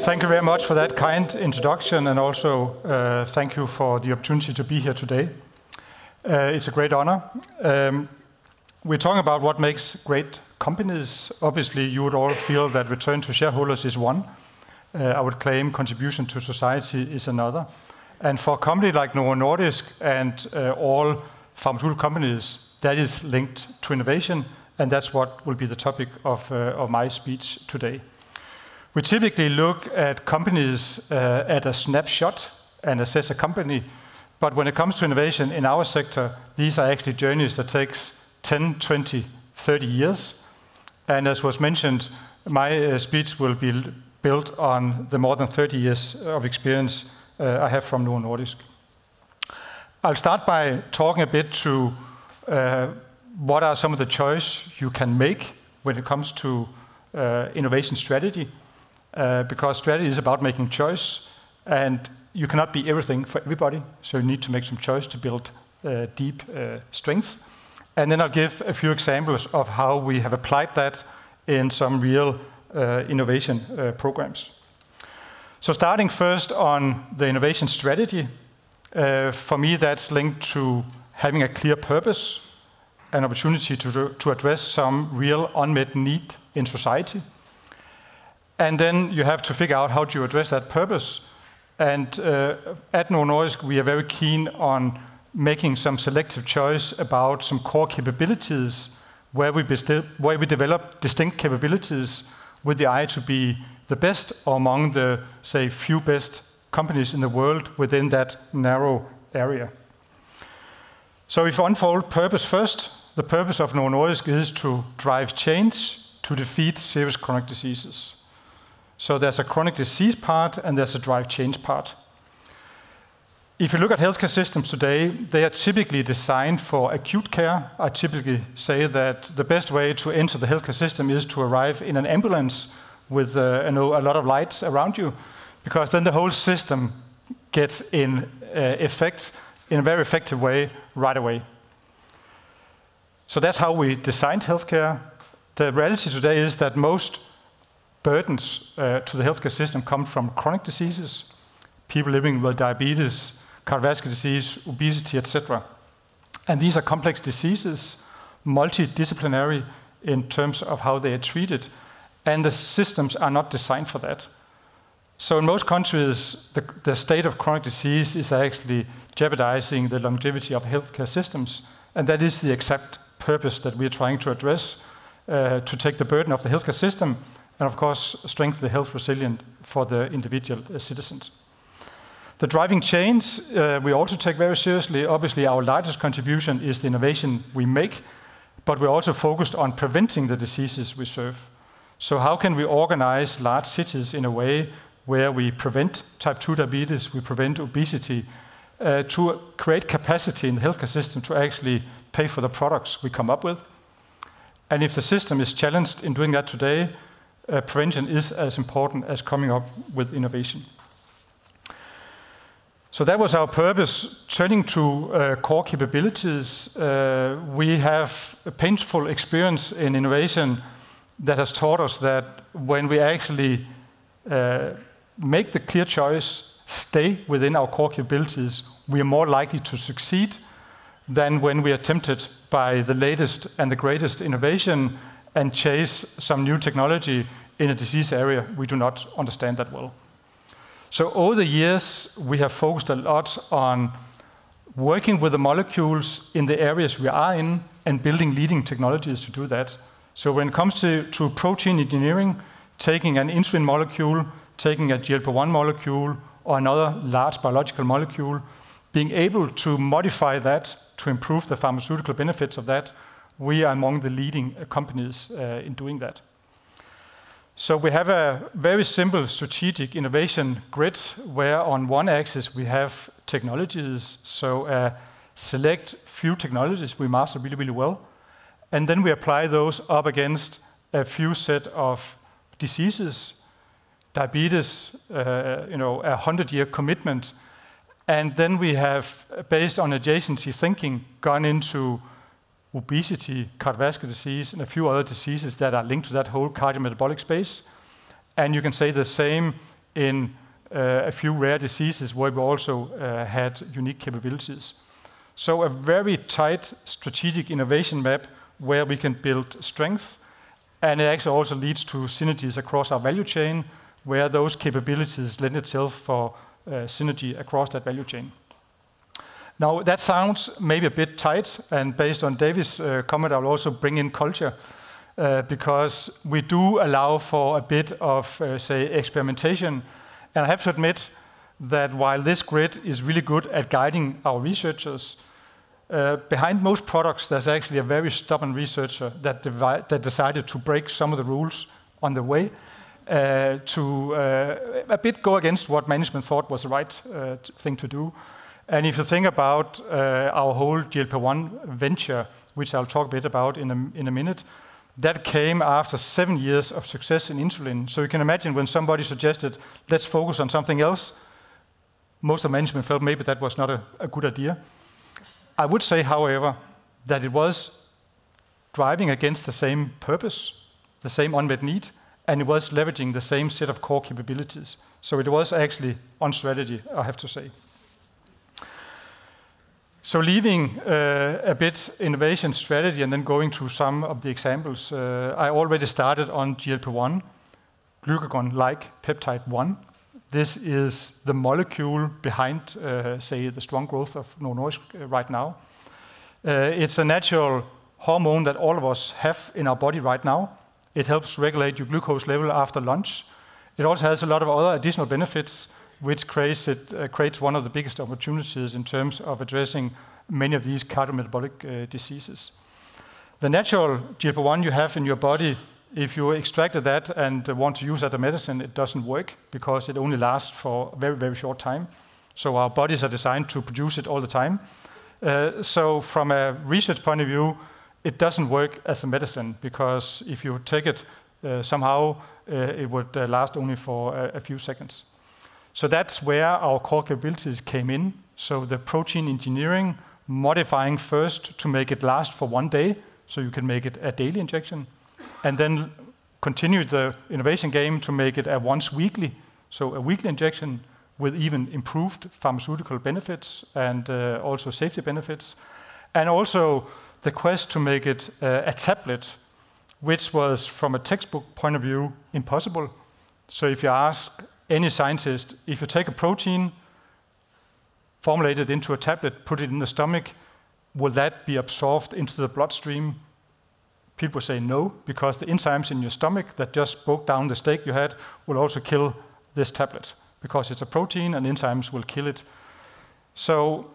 Thank you very much for that kind introduction, and also thank you for the opportunity to be here today. It's a great honor. We're talking about what makes great companies. Obviously, you would all feel that return to shareholders is one. I would claim contribution to society is another. And for a company like Novo Nordisk and all pharmaceutical companies, that is linked to innovation, and that's what will be the topic of my speech today. We typically look at companies at a snapshot and assess a company, but when it comes to innovation in our sector, these are actually journeys that takes 10, 20, 30 years. And as was mentioned, my speech will be built on the more than 30 years of experience I have from Novo Nordisk. I'll start by talking a bit to what are some of the choices you can make when it comes to innovation strategy, because strategy is about making choice, and you cannot be everything for everybody, so you need to make some choice to build deep strength. And then I'll give a few examples of how we have applied that in some real innovation programs. So starting first on the innovation strategy, for me that's linked to having a clear purpose, an opportunity to address some real unmet need in society. And then you have to figure out how do you address that purpose. And at Novo Nordisk, we are very keen on making some selective choice about some core capabilities where we develop distinct capabilities with the eye to be the best or among the, say, few best companies in the world within that narrow area. So if I unfold purpose first, the purpose of Novo Nordisk is to drive change to defeat serious chronic diseases. So there's a chronic disease part and there's a drive change part. If you look at healthcare systems today, they are typically designed for acute care. I typically say that the best way to enter the healthcare system is to arrive in an ambulance with a lot of lights around you, because then the whole system gets in effect in a very effective way right away. So that's how we designed healthcare. The reality today is that most burdens to the healthcare system come from chronic diseases, people living with diabetes, cardiovascular disease, obesity, etc. And these are complex diseases, multidisciplinary in terms of how they are treated, and the systems are not designed for that. So in most countries, the state of chronic disease is actually jeopardizing the longevity of healthcare systems, and that is the exact purpose that we are trying to address, to take the burden of the healthcare system and, of course, strengthen the health resilience for the individual citizens. The driving change we also take very seriously. Obviously, our largest contribution is the innovation we make, but we're also focused on preventing the diseases we serve. So how can we organize large cities in a way where we prevent type 2 diabetes, we prevent obesity, to create capacity in the healthcare system to actually pay for the products we come up with? And if the system is challenged in doing that today, prevention is as important as coming up with innovation. So that was our purpose. Turning to core capabilities, we have a painful experience in innovation that has taught us that when we actually make the clear choice, stay within our core capabilities, we are more likely to succeed than when we are tempted by the latest and the greatest innovation and chase some new technology in a disease area we do not understand that well. So over the years, we have focused a lot on working with the molecules in the areas we are in and building leading technologies to do that. So when it comes to protein engineering, taking an insulin molecule, taking a GLP-1 molecule, or another large biological molecule, being able to modify that to improve the pharmaceutical benefits of that, we are among the leading companies in doing that. So we have a very simple strategic innovation grid where on one axis we have technologies, so select few technologies we master really, really well, and then we apply those up against a few set of diseases, diabetes, a 100-year commitment, and then we have, based on adjacency thinking, gone into obesity, cardiovascular disease, and a few other diseases that are linked to that whole cardiometabolic space. And you can say the same in a few rare diseases where we also had unique capabilities. So a very tight strategic innovation map where we can build strength, and it actually also leads to synergies across our value chain, where those capabilities lend itself for synergy across that value chain. Now, that sounds maybe a bit tight, and based on David's comment, I'll also bring in culture, because we do allow for a bit of, say, experimentation. And I have to admit that while this grid is really good at guiding our researchers, behind most products, there's actually a very stubborn researcher that decided to break some of the rules on the way, to a bit go against what management thought was the right thing to do. And if you think about our whole GLP-1 venture, which I'll talk a bit about in a minute, that came after 7 years of success in insulin. So you can imagine when somebody suggested, let's focus on something else, most of management felt maybe that was not a good idea. I would say, however, that it was driving against the same purpose, the same unmet need, and it was leveraging the same set of core capabilities. So it was actually on strategy, I have to say. So leaving a bit innovation strategy and then going through some of the examples, I already started on GLP-1, glucagon-like peptide 1. This is the molecule behind, say, the strong growth of Novo Nordisk right now. It's a natural hormone that all of us have in our body right now. It helps regulate your glucose level after lunch. It also has a lot of other additional benefits, which creates one of the biggest opportunities in terms of addressing many of these cardiometabolic diseases. The natural GLP-1 you have in your body, if you extracted that and want to use that as a medicine, it doesn't work because it only lasts for a very, very short time. So our bodies are designed to produce it all the time. So from a research point of view, it doesn't work as a medicine because if you take it somehow, it would last only for a few seconds. So that's where our core capabilities came in. So the protein engineering, modifying first to make it last for 1 day, so you can make it a daily injection, and then continue the innovation game to make it a once weekly, so a weekly injection with even improved pharmaceutical benefits and also safety benefits. And also the quest to make it a tablet, which was from a textbook point of view impossible. So if you ask any scientist, if you take a protein, formulate it into a tablet, put it in the stomach, will that be absorbed into the bloodstream? People say no, because the enzymes in your stomach that just broke down the steak you had will also kill this tablet, because it's a protein and enzymes will kill it. So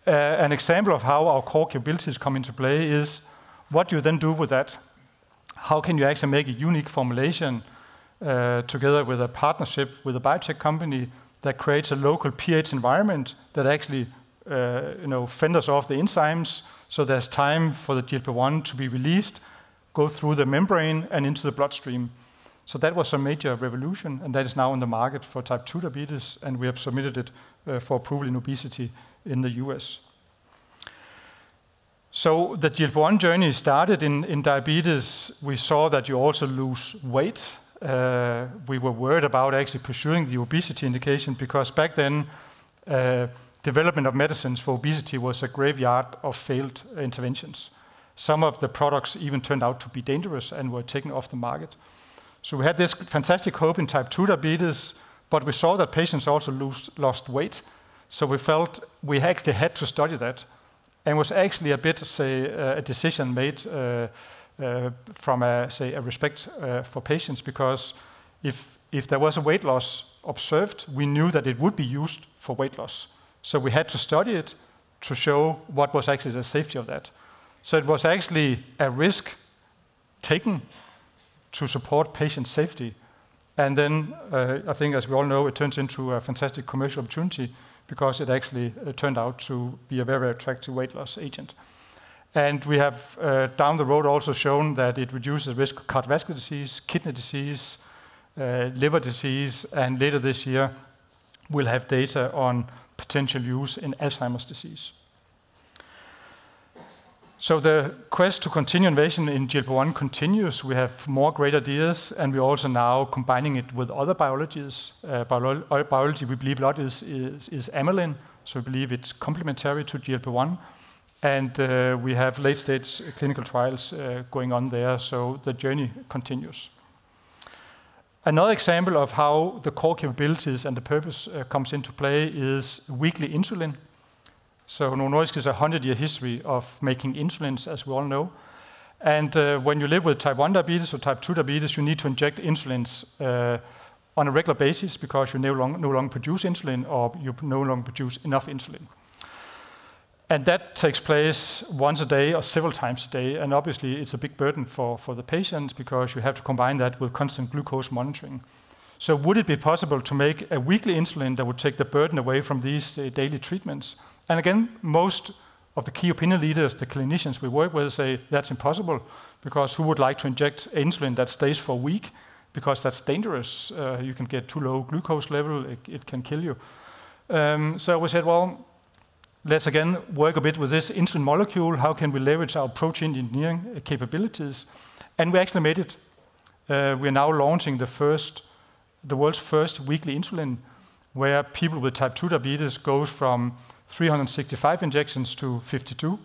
an example of how our core capabilities come into play is what you then do with that. How can you actually make a unique formulation together with a partnership with a biotech company that creates a local pH environment that actually fenders off the enzymes, so there's time for the GLP-1 to be released, go through the membrane and into the bloodstream. So that was a major revolution, and that is now on the market for type 2 diabetes, and we have submitted it for approval in obesity in the US. So the GLP-1 journey started in diabetes. We saw that you also lose weight. We were worried about actually pursuing the obesity indication because back then, development of medicines for obesity was a graveyard of failed interventions. Some of the products even turned out to be dangerous and were taken off the market. So we had this fantastic hope in type 2 diabetes, but we saw that patients also lost weight. So we felt we actually had to study that. And it was actually a bit, say, a decision made from a respect for patients, because if there was a weight loss observed, we knew that it would be used for weight loss. So we had to study it to show what was actually the safety of that. So it was actually a risk taken to support patient safety. And then I think, as we all know, it turns into a fantastic commercial opportunity because it actually turned out to be a very attractive weight loss agent. And we have down the road also shown that it reduces the risk of cardiovascular disease, kidney disease, liver disease, and later this year we'll have data on potential use in Alzheimer's disease. So the quest to continue innovation in GLP-1 continues. We have more great ideas, and we're also now combining it with other biologies. Biology we believe a lot is amylin, so we believe it's complementary to GLP-1. And we have late-stage clinical trials going on there, so the journey continues. Another example of how the core capabilities and the purpose comes into play is weekly insulin. So Novo Nordisk is a 100-year history of making insulins, as we all know. And when you live with type 1 diabetes or type 2 diabetes, you need to inject insulins on a regular basis because you no longer produce insulin or you no longer produce enough insulin. And that takes place once a day or several times a day. And obviously, it's a big burden for the patients because you have to combine that with constant glucose monitoring. So would it be possible to make a weekly insulin that would take the burden away from these daily treatments? And again, most of the key opinion leaders, the clinicians we work with, say that's impossible because who would like to inject insulin that stays for a week? Because that's dangerous. You can get too low glucose level, it can kill you. So we said, well, let's again work a bit with this insulin molecule. How can we leverage our protein engineering capabilities? And we actually made it. We're now launching the world's first weekly insulin, where people with type 2 diabetes goes from 365 injections to 52.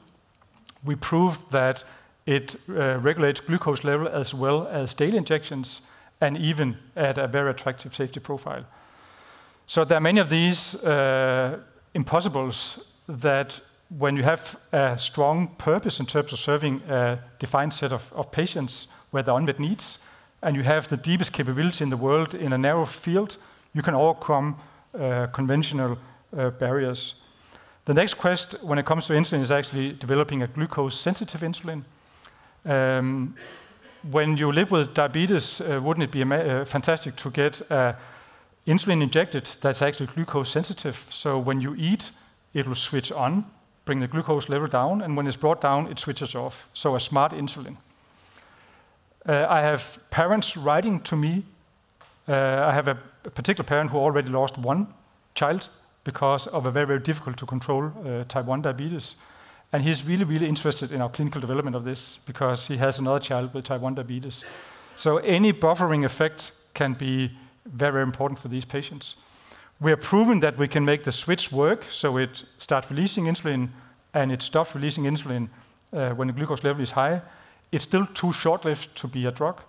We proved that it regulates glucose level as well as daily injections, and even at a very attractive safety profile. So there are many of these impossibles that when you have a strong purpose in terms of serving a defined set of patients where there are unmet needs, and you have the deepest capability in the world in a narrow field, you can overcome conventional barriers. The next quest when it comes to insulin is actually developing a glucose-sensitive insulin. When you live with diabetes, wouldn't it be fantastic to get insulin injected that's actually glucose-sensitive? So when you eat, it will switch on, bring the glucose level down, and when it's brought down, it switches off. So a smart insulin. I have parents writing to me. I have a particular parent who already lost one child because of a very, very difficult to control type 1 diabetes. And he's really, really interested in our clinical development of this because he has another child with type 1 diabetes. So any buffering effect can be very, very important for these patients. We have proven that we can make the switch work, so it starts releasing insulin and it stops releasing insulin when the glucose level is high. It's still too short-lived to be a drug,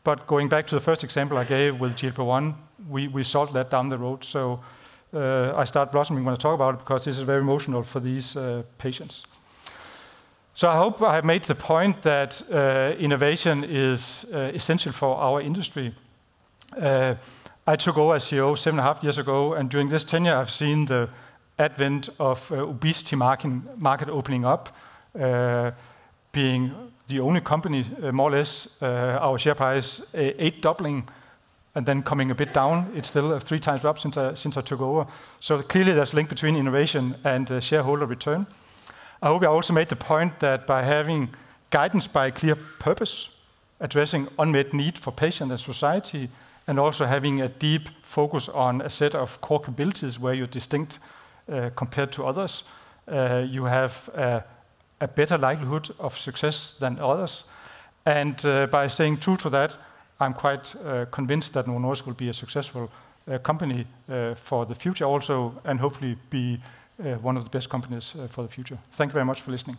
but going back to the first example I gave with GLP-1, we solved that down the road. So I start blossoming when I talk about it because this is very emotional for these patients. So I hope I have made the point that innovation is essential for our industry. I took over as CEO 7.5 years ago, and during this tenure, I've seen the advent of obesity market opening up, being the only company, more or less, our share price 8-doubling, and then coming a bit down. It's still 3 times up since I took over. So clearly, there's a link between innovation and shareholder return. I hope I also made the point that by having guidance by a clear purpose, addressing unmet need for patients and society, and also having a deep focus on a set of core capabilities where you're distinct compared to others, you have a better likelihood of success than others. And by staying true to that, I'm quite convinced that Novo Nordisk will be a successful company for the future also, and hopefully be one of the best companies for the future. Thank you very much for listening.